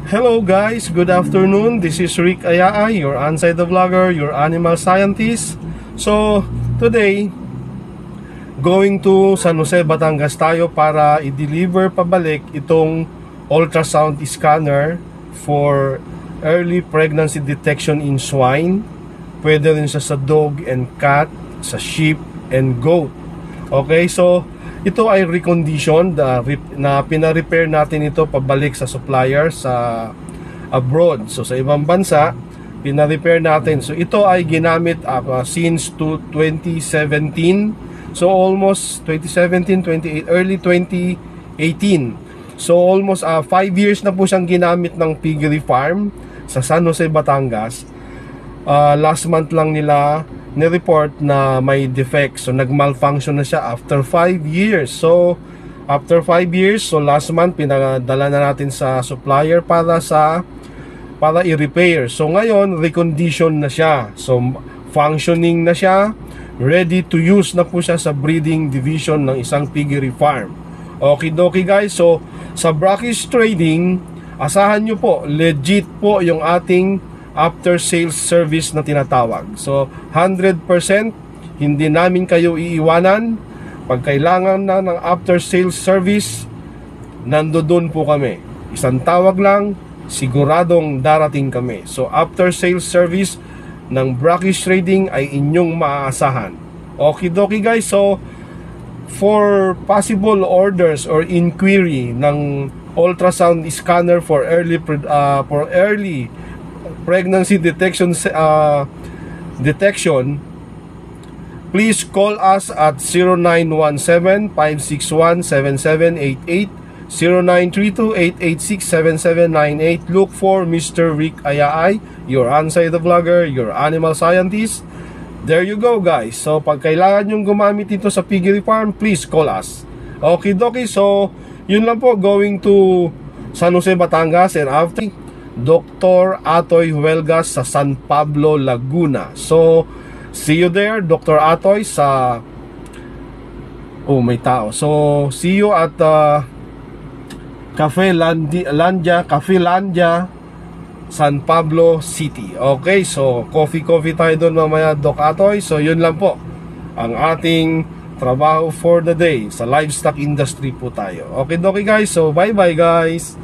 Hello guys, good afternoon. This is Rick Ayaay, your on-site vlogger, your animal scientist. So, today, going to San Jose, Batangas tayo para i-deliver pabalik itong ultrasound scanner for early pregnancy detection in swine. Pwede rin siya sa dog and cat, sa sheep and goat. Okay, so ito ay reconditioned na pina-repair natin ito pabalik sa supplier sa abroad. So sa ibang bansa, pina-repair natin. So ito ay ginamit since 2017. So almost 2017, 28, early 2018. So almost 5 years na po siyang ginamit ng piggery farm sa San Jose, Batangas. Last month lang nila ni-report na may defect. So nag-malfunction na siya after 5 years. So after 5 years, so last month pinadala na natin sa supplier para i-repair. So ngayon recondition na siya. So functioning na siya, ready to use na po siya sa breeding division ng isang piggery farm. Okay dokie guys, so sa Brackish Trading, asahan nyo po, legit po yung ating after sales service na tinatawag. So 100% hindi namin kayo iiwanan. Pag kailangan na ng after sales service, nandoon po kami. Isang tawag lang, siguradong darating kami. So after sales service ng Brackish Trading ay inyong maaasahan. Okay dokie guys, so for possible orders or inquiry ng ultrasound scanner for early pregnancy detection, please call us at 0917-561-7788, 0932-886-7798. Look for Mr. Rick Ayaay, your on-site vlogger, your animal scientist. There you go guys. So pag kailangan yung gumamit ito sa piggery farm, please call us. Okay dokie, so yun lang po, going to San Jose, Batangas, and after Dr. Atoy Huelgas sa San Pablo, Laguna. So see you there, Dr. Atoy, sa may tao. So see you at Cafe Landia, San Pablo City. Okay, so coffee tayo doon mamaya, Doc Atoy. So yun lang po ang ating trabaho for the day. Sa livestock industry po tayo. Okay guys, so bye bye guys.